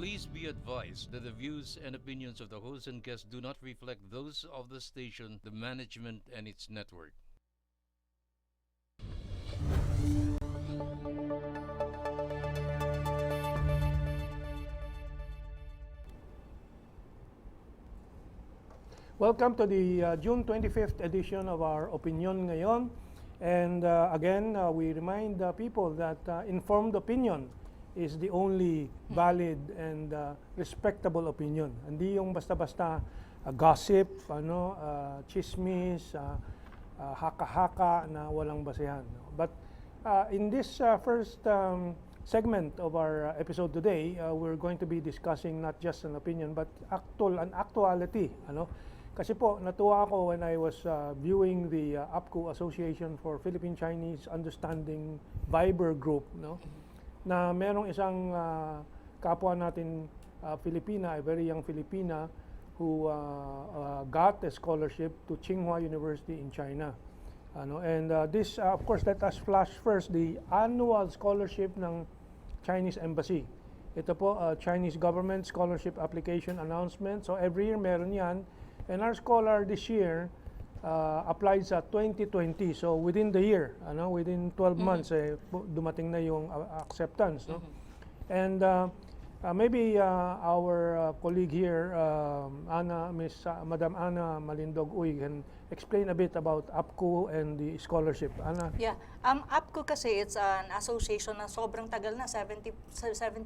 Please be advised that the views and opinions of the host and guests do not reflect those of the station, the management, and its network. Welcome to the June 25th edition of our Opinyon Ngayon. And again, we remind people that informed opinion is the only valid and respectable opinion. Hindi yung basta-basta gossip, chismis, haka-haka na walang basehan. But in this first segment of our episode today, we're going to be discussing not just an opinion but an actuality. Kasi po, natuwa ako when I was viewing the APCO, Association for Philippine Chinese Understanding Viber group, na merong isang kapwa natin Filipina, a very young Filipina, who got a scholarship to Tsinghua University in China. And this, of course, let us flash first the annual scholarship ng Chinese Embassy. Ito po, Chinese Government Scholarship Application Announcement. So every year meron yan. And our scholar this year applied sa 2020. So within the year, within 12 months, dumating na yung acceptance. And maybe our colleague here, Madam Ana Malindog-Uy, can explain a bit about APCO and the scholarship. Ana? Yeah, APCO kasi it's an association na sobrang tagal na, 70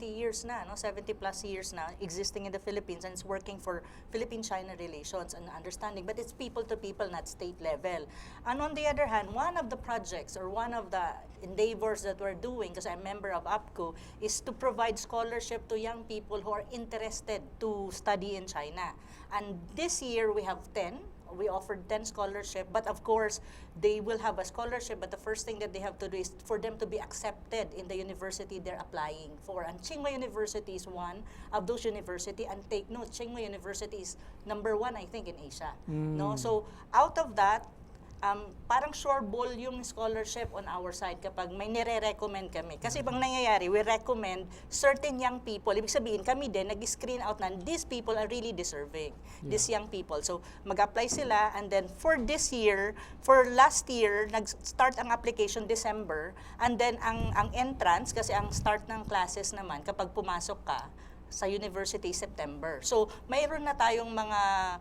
years na, 70 plus years na existing in the Philippines, and it's working for Philippine-China relations and understanding, but it's people to people, not state level. And on the other hand, one of the projects or one of the endeavors that we're doing, because I'm a member of APCO, is to provide scholarship to young people who are interested to study in China. And this year we have 10. We offered 10 scholarship, but of course they will have a scholarship, but the first thing that they have to do is for them to be accepted in the university they're applying for. And Tsinghua University is one of those university, and take note, Tsinghua University is number 1 I think in Asia. So out of that, parang sure ball yung scholarship on our side kapag may nire-recommend kami. Kasi bang nangyayari, we recommend certain young people. Ibig sabihin, kami din, nag-screen out na these people are really deserving, these young people. So, mag-apply sila, and then for this year, for last year, nag-start ang application December, and then ang entrance, kasi ang start ng classes naman, kapag pumasok ka sa university, September. So, mayroon na tayong mga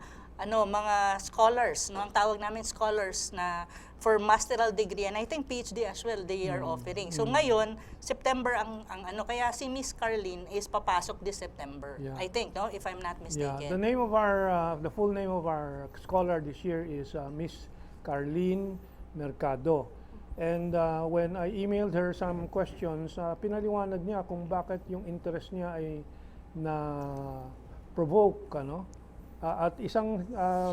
scholars, ang tawag namin scholars na for masteral degree, and I think PhD as well they are offering. So ngayon, September kaya si Miss Carleen is papasok this September. I think, if I'm not mistaken. Yeah, the name of our the full name of our scholar this year is Miss Carleen Mercado. And when I emailed her some questions, pinaliwanag niya kung bakit yung interest niya ay na-provoke, at isang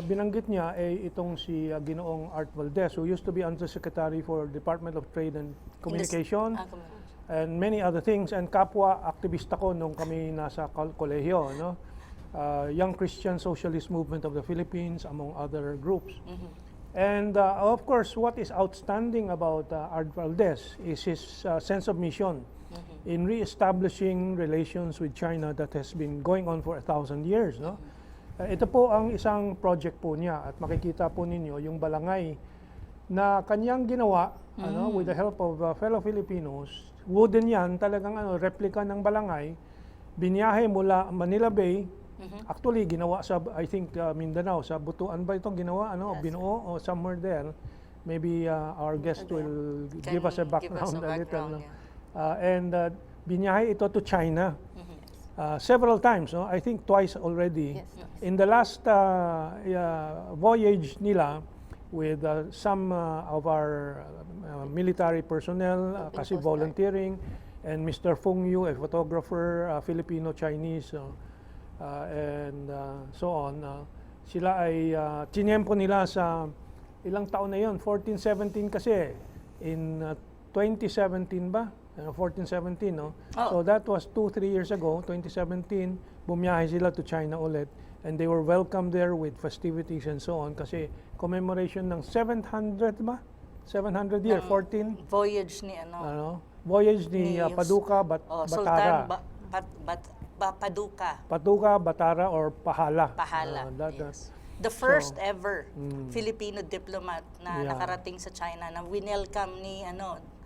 binanggit niya ay itong si Ginoong Art Valdez, who used to be Undersecretary for Department of Trade and Communication, and many other things, and kapwa aktivista ko nung kami nasa kolehiyo, Young Christian Socialist Movement of the Philippines, among other groups. And of course, what is outstanding about Art Valdez is his sense of mission in re-establishing relations with China that has been going on for 1,000 years. Ito po ang isang project po niya, at makikita po ninyo yung balangay na kanyang ginawa with the help of fellow Filipinos. Wooden yan, talagang replica ng balangay. Binyahe mula Manila Bay. Actually, ginawa sa, I think, Mindanao. Sa Butuan ba itong ginawa? Binuo o somewhere there. Maybe our guest will give us a background a little. And binyahe ito to China. Several times, I think twice already. In the last voyage nila with some of our military personnel, kasi volunteering, and Mr. Feng Yu, a photographer, Filipino-Chinese, and so on. Sila ay tinempo nila sa ilang taon na yun, 14-17 kasi, in 2017 ba? 14-17, So that was 2-3 years ago, 2017, bumiyahe sila to China ulit, and they were welcomed there with festivities and so on, kasi commemoration ng 700 ba? 700 year, 14? Voyage ni voyage ni Paduka Batara. Sultan Paduka. Paduka, Batara, or Pahala. Pahala. That- Yes. The first ever Filipino diplomat na Yeah. nakarating sa China na winelcome ni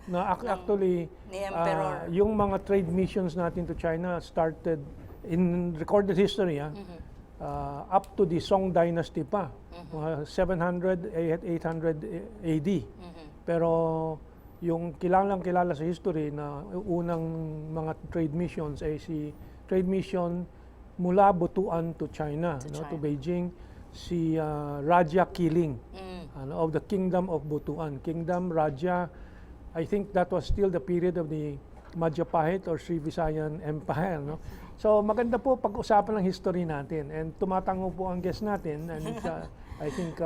Actually, ni Emperor. yung mga trade missions natin to China started in recorded history, up to the Song Dynasty pa, mga 700, 800 AD. Pero yung kilala sa history na unang mga trade missions ay si trade mission mula Butuan to China, to Beijing, si Raja Kiling of the Kingdom of Butuan. Kingdom, Raja, I think that was still the period of the Majapahit or Srivisayan Empire. No? So maganda po pag-usapan ng history natin, and tumatango po ang guest natin, and I think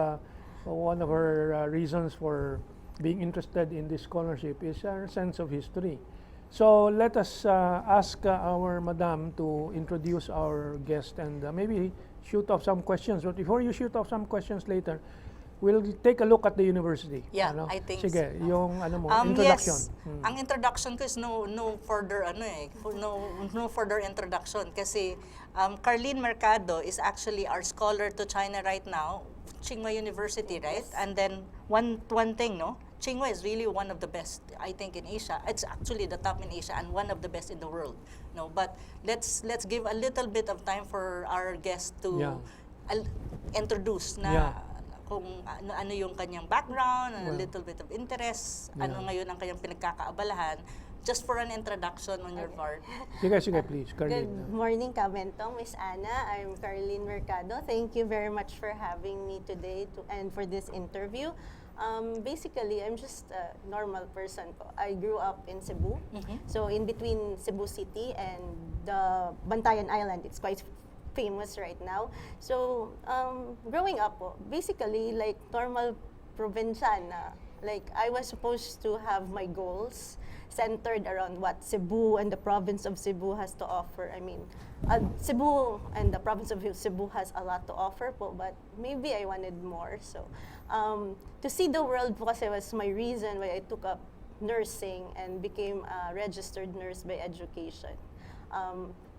one of her reasons for being interested in this scholarship is her sense of history. So let us ask our madam to introduce our guest and maybe shoot off some questions. But before you shoot off some questions later, we'll take a look at the university. Yeah, I think Sige, so. yung introduction. Yes, ang introduction ko is no further no further introduction kasi Carleen Mercado is actually our scholar to China right now, Tsinghua University, right? And then one thing, no? Tsinghua is really one of the best, I think, in Asia. It's actually the top in Asia and one of the best in the world. No, but let's give a little bit of time for our guest to introduce na kung ano yung kanyang background, and a little bit of interest, ano ngayon ang kanyang pinagkakaabalahan. Just for an introduction on your part. Sige, please, Carleen. Good morning, Mentong, Miss Anna. I'm Carleen Mercado. Thank you very much for having me today and for this interview. Basically, I'm just a normal person po. I grew up in Cebu. So in between Cebu City and the Bantayan Island, it's quite famous right now. So growing up po, basically like normal provinciana. Like I was supposed to have my goals centered around what Cebu and the province of Cebu has to offer. I mean, Cebu and the province of Cebu has a lot to offer po, but maybe I wanted more. So to see the world po kasi was my reason why I took up nursing and became a registered nurse by education.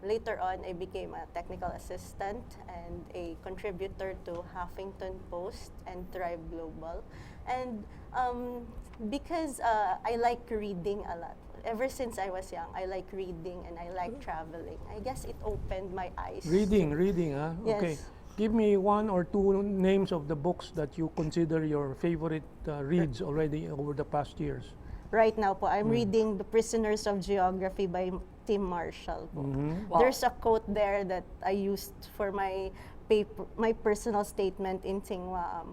Later on, I became a technical assistant and a contributor to Huffington Post and Thrive Global. And because I like reading a lot. Ever since I was young, I like reading and I like traveling. I guess it opened my eyes. Reading, huh? Yes. Okay. Give me one or two names of the books that you consider your favorite reads already over the past years. Right now po, I'm reading The Prisoners of Geography by Tim Marshall po. Wow. There's a quote there that I used for my paper, my personal statement in Tsinghua.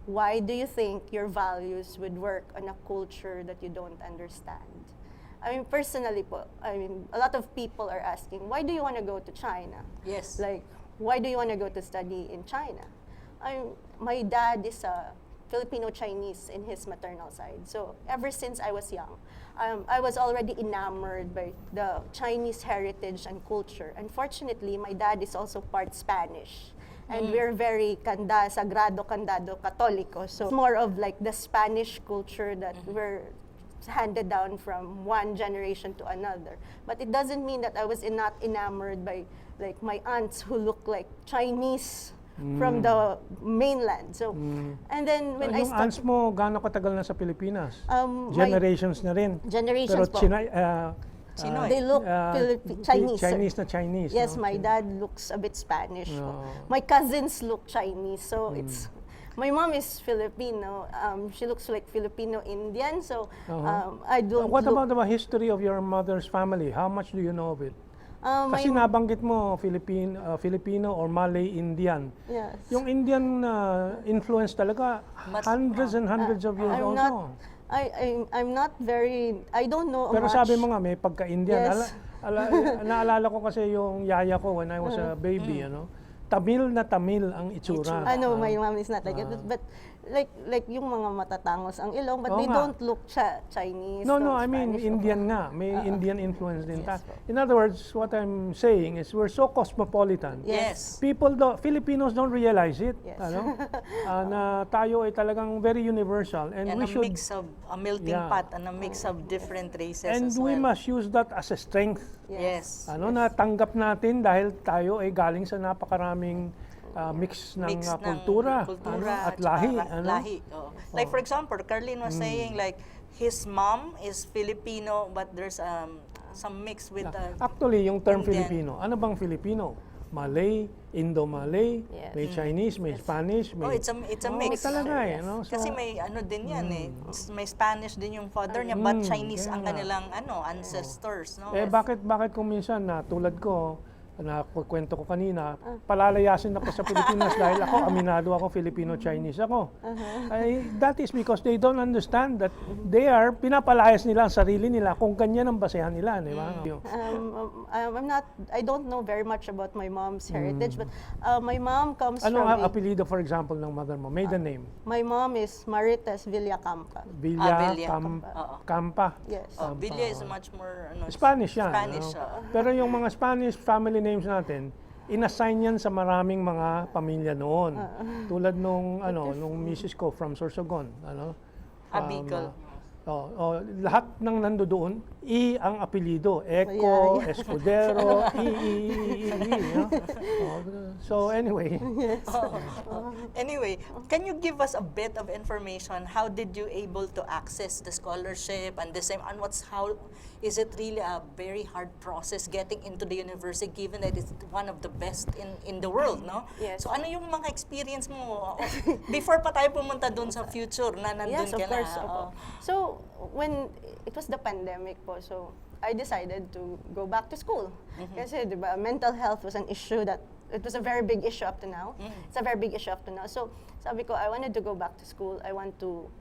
Why do you think your values would work on a culture that you don't understand? I mean, personally po, I mean, a lot of people are asking, why do you want to go to China? Yes. Like, why do you want to go to study in China? My dad is a Filipino-Chinese in his maternal side. So ever since I was young, I was already enamored by the Chinese heritage and culture. Unfortunately, my dad is also part Spanish. And we're very sagrado, candado, católico. So it's more of like the Spanish culture that we're handed down from one generation to another. But it doesn't mean that I was not enamored by like my aunts who look like Chinese from the mainland. So, and then when I Yung started, aunts mo, gaano katagal na sa Pilipinas? my Generations na rin. generations Pero po, Chinoy. they look Chinese. Chinese na Chinese. Yes, no? my dad looks a bit Spanish. po. No. My cousins look Chinese, so it's. My mom is Filipino. She looks like Filipino-Indian, so I don't. What look, about the history of your mother's family? How much do you know of it? my Kasi nabanggit mo Filipino or Malay Indian. yes. Yung Indian influence talaga hundreds and hundreds of years I'm also. I'm not very. I don't know Pero much. sabi mo nga may pagka-Indian. Yes. Naalala ko kasi yung yaya ko when I was a baby, Tamil na Tamil ang itsura. I know my mom is not like it, but like yung mga matatangos ang ilong, but Oo they nga. don't look Chinese. No, or I mean Spanish. Indian nga. May Indian influence din. Yes, In other words, what I'm saying is we're so cosmopolitan. Yes. Filipinos don't realize it. Yes. Ano? Na tayo ay talagang very universal and And we a should mix of, a melting Yeah. pot and a mix of different races and as we well. must use that as a strength. Yes. Ano na tanggap natin dahil tayo ay galing sa napakaraming mix ng kultura, ano, at tsaka lahi. Ano? lahi. Oo. Like for example, Carleen was saying like his mom is Filipino but there's some mix with Actually, yung term Indian. Filipino, ano bang Filipino? Malay, Indo-Malay, Yes. may Chinese, may Spanish, may... Oh, it's a Oo, mix. talaga Yes. no? So, Kasi may ano din yan eh. May Spanish din yung father niya but Chinese kaya ang nga. kanilang ancestors, no? bakit kung minsan na tulad ko, na kwento ko kanina, palalayasin ako sa Pilipinas dahil ako, aminado ako, Filipino-Chinese ako. That is because they don't understand that pinapalayas nila ang sarili nila kung ganyan ang basehan nila, di ba? I don't know very much about my mom's heritage, but my mom comes Ano ang from apelido, for example, ng mother mo? Maiden name? my mom is Marites Villacampa. Villa, Villa. Oo. Campa. Yes. Villa is much more Spanish yan. Spanish, ano? oo. Pero yung mga Spanish family names natin, inassign yan sa maraming mga pamilya noon. Tulad nung misis ko from Sorsogon, Abicol. lahat ng nandoon, ang apelido, Eco, Escudero, no? So anyway, Anyway, can you give us a bit of information? How did you able to access the scholarship and the same? And how is it really a very hard process getting into the university, given that it's one of the best in the world, no? Yes. So ano yung mga experience mo before pa tayo pumunta doon sa future na nandun Yes, of ka na? course. Oo. So, when it was the pandemic po, so I decided to go back to school. Kasi, di ba, mental health was an issue that, it was a very big issue up to now. It's a very big issue up to now. So, sabi ko, I wanted to go back to school. I want to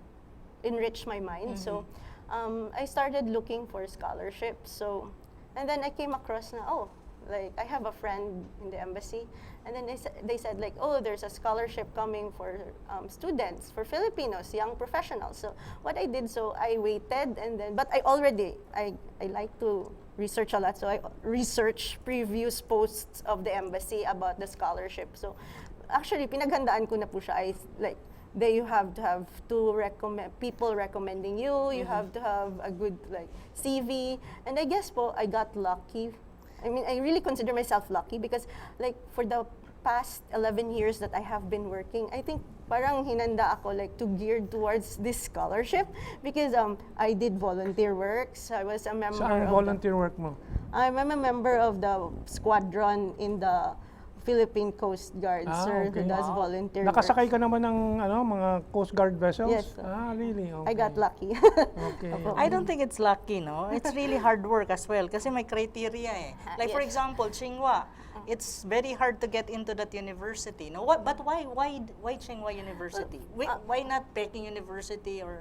enrich my mind. So, I started looking for scholarships. So, and then I came across na, like, I have a friend in the embassy, and then they said like, there's a scholarship coming for students, for Filipinos, young professionals. So what I did, so I waited, and then, but I like to research a lot, so I researched previous posts of the embassy about the scholarship. So actually, pinaghandaan ko na po siya. You have to have people recommending you, you have to have a good like CV, and I guess po, I got lucky. I mean, I really consider myself lucky because like for the past 11 years that I have been working, I think parang hinanda ako like to gear towards this scholarship because I did volunteer work. So I was a member saan of volunteer work mo? I'm a member of the squadron in the Philippine Coast Guard, sir, okay. who does volunteer work. Nakasakay ka naman ng mga Coast Guard vessels? Yes, sir. Really? Okay. I got lucky. Okay. I don't think it's lucky, no? It's really hard work as well kasi may criteria eh. Like for Yes. example, Tsinghua, it's very hard to get into that university, no? But why Tsinghua University? Why not Peking University or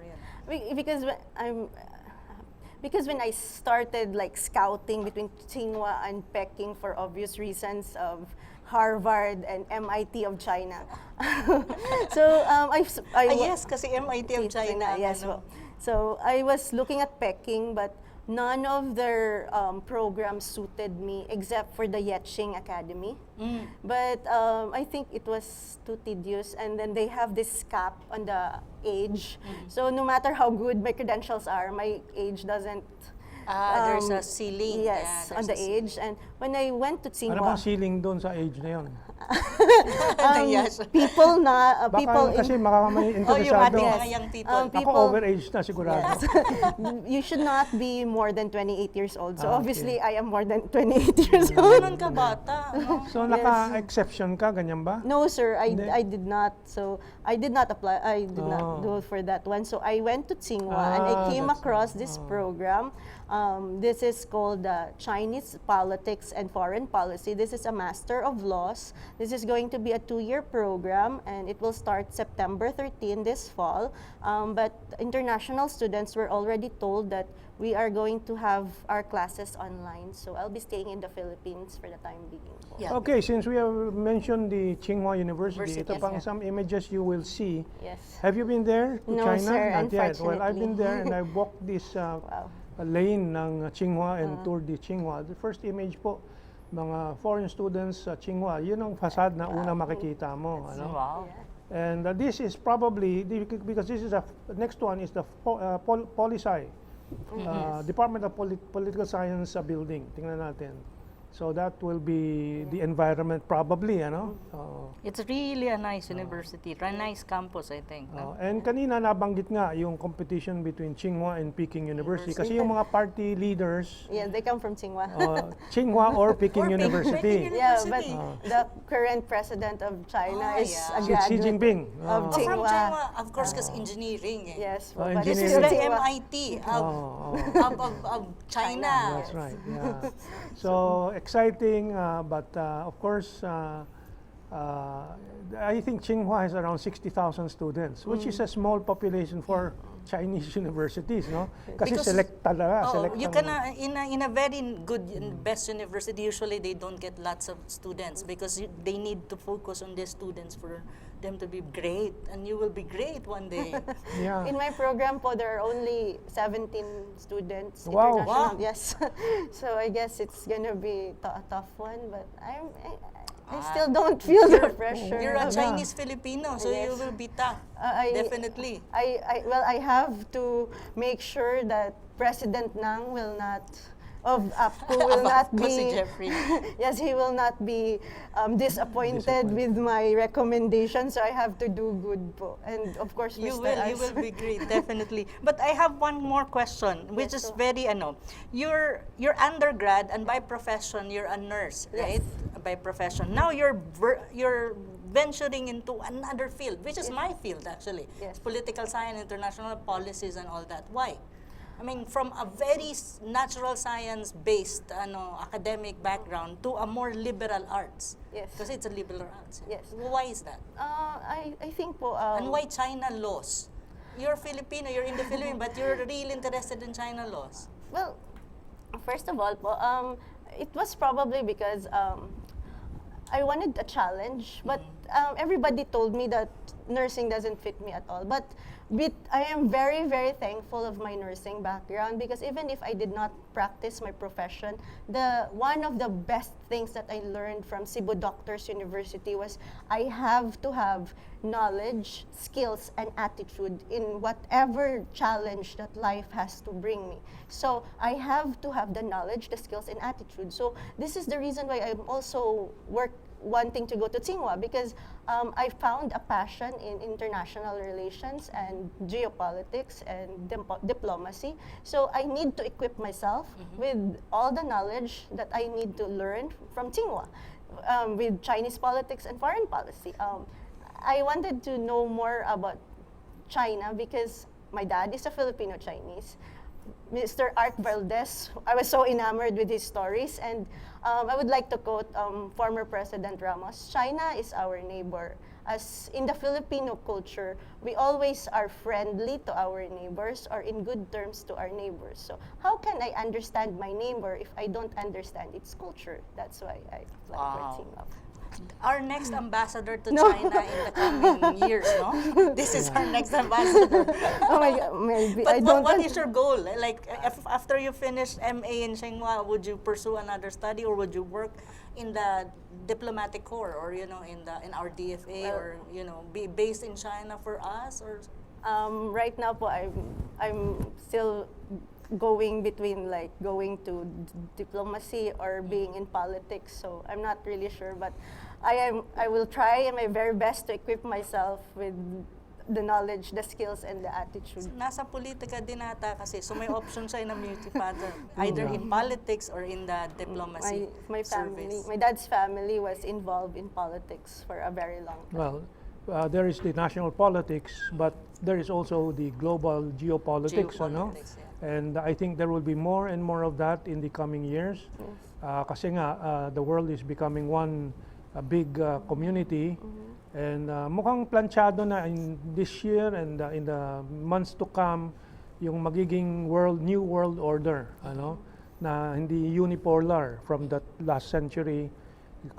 Because when I started like scouting between Tsinghua and Peking for obvious reasons of Harvard and MIT of China. So yes, kasi MIT of China. Yes. Ano. So I was looking at Peking, but none of their programs suited me except for the Yetching Academy. But I think it was too tedious, and then they have this cap on the age. So no matter how good my credentials are, my age doesn't. There's a ceiling. Yes, Yeah, on there's the a age. And when I went to Ano Tsinghua, bang ceiling doon sa age na yun? Yes. people Baka people kasi in, may Oh, yung interesado. ating mga young people. Um, Ako people- overage na sigurado. you should not be more than 28 years old. So Okay. obviously, I am more than 28 years old. Ganun ka bata, no? So naka-exception ka, ganyan ba? No, sir, Hindi? I did not. So I did not apply. I did Oh. not do for that one. So I went to Tsinghua and I came that's- across this program. This is called Chinese Politics and Foreign Policy. This is a Master of Laws This is going to be a 2-year program, and it will start September 13 this fall. But international students were already told that we are going to have our classes online. So I'll be staying in the Philippines for the time being. Yeah. Okay, since we have mentioned the Tsinghua University, ito Yes, pang yeah. some images you will see. Yes. Have you been there to No, China? sir, Not yet. Well, I've been unfortunately. there and I walked this Wow. lane ng Tsinghua and toured the Tsinghua. The first image po, mga foreign students sa Tsinghua, yun ang facade na una makikita mo. Ano? Wow. And this is probably, because this is next one is the Poli-Sci, Department of Political Science building. Tingnan natin. So that will be the environment probably, ano? It's really a nice university, a nice campus, I think. No? And kanina nabanggit nga yung competition between Tsinghua and Peking University. Kasi yung mga party leaders, Yeah, they come from Tsinghua. Tsinghua or Peking Or University. Peking Yeah, but University. the current president of China is yeah. a Xi graduate Jinping. of From Tsinghua. China, of course, because engineering. Yes, Oh, but This is engineering. the Tsinghua. MIT of China. That's right. Yeah. So exciting, but of course, I think Tsinghua has around 60,000 students, which is a small population for Chinese universities, no? Kasi Because- select talaga. Oh, select you ang- can in a very good and best university, usually they don't get lots of students because they need to focus on their students for them to be great, and you will be great one day. Yeah. In my program po, there are only 17 students. Wow. International, Wow. yes. So I guess it's gonna be a tough one, but I still don't feel the pressure. You're a of- Chinese Filipino, so you Yes. will be tough. Definitely. I have to make sure that President Nang will not of APCO will not Of course, si be Jeffrey. yes, he will not be disappointed with my recommendation, so I have to do good po. And of course, You Mr. will As. be great, definitely. But I have one more question, which Yes, is so- very you're undergrad and by profession you're a nurse, right? By profession. Now you're venturing into another field, which is my field actually. Yes. Political science, international policies and all that. Why? I mean, from a very natural science-based academic background to a more liberal arts. Yes. Because it's a liberal arts. Yes. Why is that? I think po. And why China laws? You're Filipino, you're in the Philippines, but you're really interested in China laws. Well, first of all po, it was probably because I wanted a challenge, but everybody told me that nursing doesn't fit me at all. But I am very, very thankful of my nursing background because even if I did not practice my profession, one of the best things that I learned from Cebu Doctors University was I have to have knowledge, skills, and attitude in whatever challenge that life has to bring me. So I have to have the knowledge, the skills, and attitude. So this is the reason why I'm also wanting to go to Tsinghua because I found a passion in international relations and geopolitics and diplomacy. So I need to equip myself with all the knowledge that I need to learn from Tsinghua with Chinese politics and foreign policy. I wanted to know more about China because my dad is a Filipino Chinese. Mr. Art Valdez, I was so enamored with his stories, and I would like to quote former President Ramos, China is our neighbor. As in the Filipino culture, we always are friendly to our neighbors or in good terms to our neighbors. So how can I understand my neighbor if I don't understand its culture? That's why I like Wow. Tsinghua. Our next ambassador to No. China in the coming years, no? This is our next ambassador. Oh my God, maybe But I don't what want- is your goal? Like, after you finish MA in Tsinghua, would you pursue another study or would you work in the diplomatic corps or, in our DFA or, be based in China for us? Or Right now po, I'm still going between like going to diplomacy or being in politics. So I'm not really sure, but I will try my very best to equip myself with the knowledge, the skills, and the attitude. nasa politika din ata kasi. So may option siya in a multi-father, either in politics or in the diplomacy My family, service. my dad's family was involved in politics for a very long time. Well, there is the national politics, but there is also the global geopolitics, ano? Geopolitics, yeah. And I think there will be more and more of that in the coming years. Kasi nga, the world is becoming one a big community. And mukhang planchado na in this year and in the months to come yung magiging new world order, na hindi unipolar from that last century,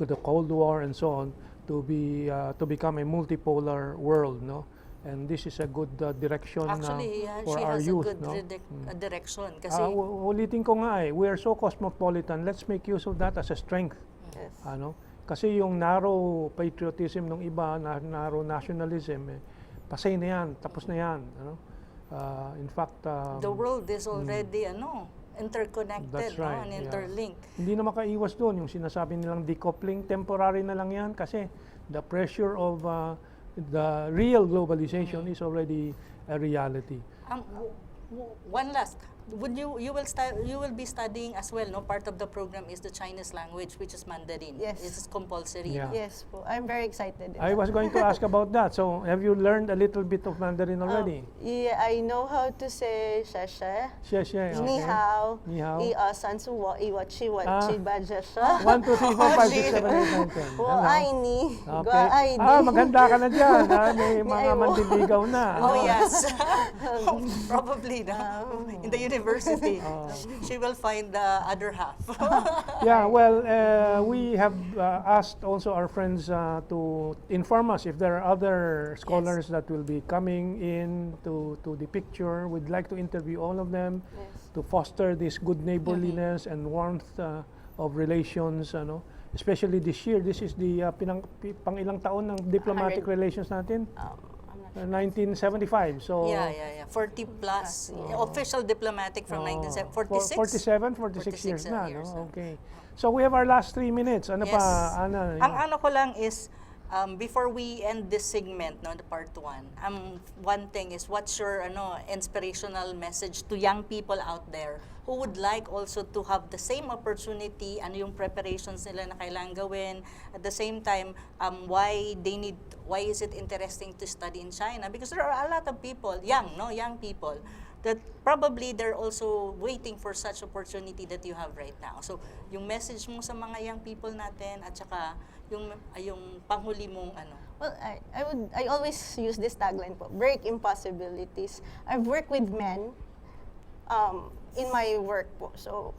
the Cold War and so on, to become a multipolar world, no? And this is a good direction Actually, for she our has youth, a good direction. Kasi, ulitin ko nga we are so cosmopolitan. Let's make use of that as a strength. Yes. Kasi yung narrow patriotism ng iba, narrow nationalism, pasay na yan, tapos na yan. In fact, the world is already interconnected, that's right, and interlinked. Hindi na makaiwas doon yung sinasabi nilang decoupling, temporary na lang yan kasi the pressure of the real globalization is already a reality. One last, you will be studying as well, no? Part of the program is the Chinese language, which is Mandarin. Yes. It's compulsory. Yeah. Yes po. I'm very excited. I was going to ask about that. So, have you learned a little bit of Mandarin already? Yeah, I know how to say 谢谢, 谢谢, okay. 你好, 你好. 1、2、3、4、5、1、7、8、9、10、 1, 2, 3, 4, 5, 6, 7, 8, 9, 10. 我爱你, Okay. 我爱你. Maganda ka na dyan. May mga mandiligaw na. Oh, yes. Probably, no? In the university. She will find the other half. Yeah, well, we have asked also our friends to inform us if there are other scholars that will be coming in to the picture. We'd like to interview all of them to foster this good neighborliness and warmth of relations, especially this year. This is the pang-ilang taon ng diplomatic 100. relations natin. I'm not sure. 1975. So Yeah. 40 plus. Official diplomatic from 1946. 46 years na, years na. no? Okay. So we have our last 3 minutes. Ano Yes. pa, Ana? Ang ano ko lang is, before we end this segment, no, the part 1, one thing is, what's your inspirational message to young people out there who would like also to have the same opportunity, yung preparations nila na kailangan gawin, at the same time, why is it interesting to study in China? Because there are a lot of people, young people, that probably they're also waiting for such opportunity that you have right now. So, yung message mo sa mga young people natin, at saka yung panghuli mong Well, I always use this tagline po, break impossibilities. I've worked with men in my work po. So,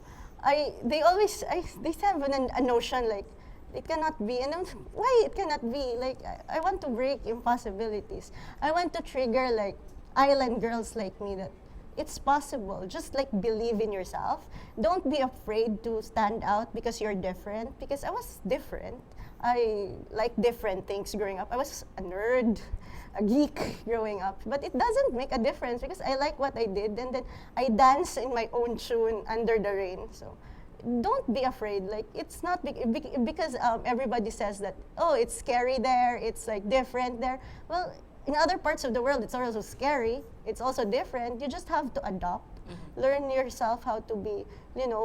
they have a notion like, it cannot be. And why it cannot be? Like, I want to break impossibilities. I want to trigger like island girls like me that it's possible. Just like believe in yourself. Don't be afraid to stand out because you're different. Because I was different. I like different things growing up. I was a nerd, a geek growing up. But it doesn't make a difference because I like what I did. And then I dance in my own tune under the rain. So don't be afraid. Like, it's not because everybody says that, oh, it's scary there, it's like different there. Well, in other parts of the world, it's also scary, it's also different. You just have to adopt. Learn yourself how to be,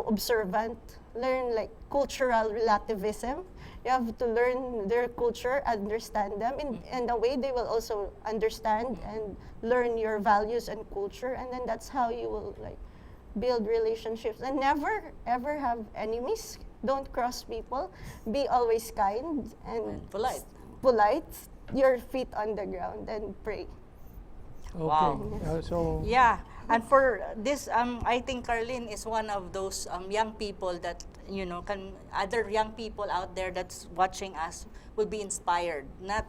observant. Learn like cultural relativism. You have to learn their culture, understand them, and the way they will also understand and learn your values and culture, and then that's how you will like build relationships. And never ever have enemies. Don't cross people. Be always kind and polite. Your feet on the ground and pray. Okay. Wow. So Yeah, and for this, I think Carleen is one of those young people that, other young people out there that's watching us will be inspired, not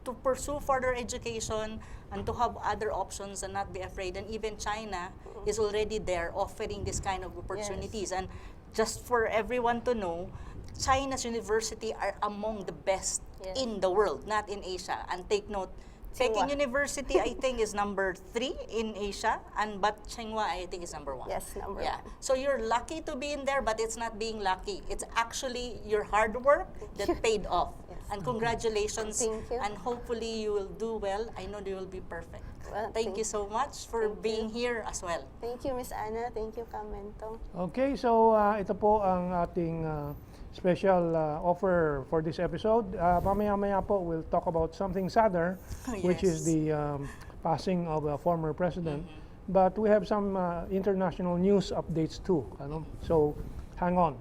to pursue further education and to have other options and not be afraid. And even China is already there offering this kind of opportunities. And just for everyone to know, China's university are among the best in the world, not in Asia. And take note, Peking University, I think, is number 3 in Asia, but Tsinghua, I think, is number 1. Yes, number 1. So you're lucky to be in there, but it's not being lucky. It's actually your hard work that paid off. And congratulations. Thank you. And hopefully you will do well. I know you will be perfect. Well, thank you so much for being here as well. Thank you, Miss Anna. Thank you, Mentong. Okay, so ito po ang ating special offer for this episode. Mamaya-maya po, we'll talk about something sadder, which is the passing of a former president. But we have some international news updates too. So, hang on.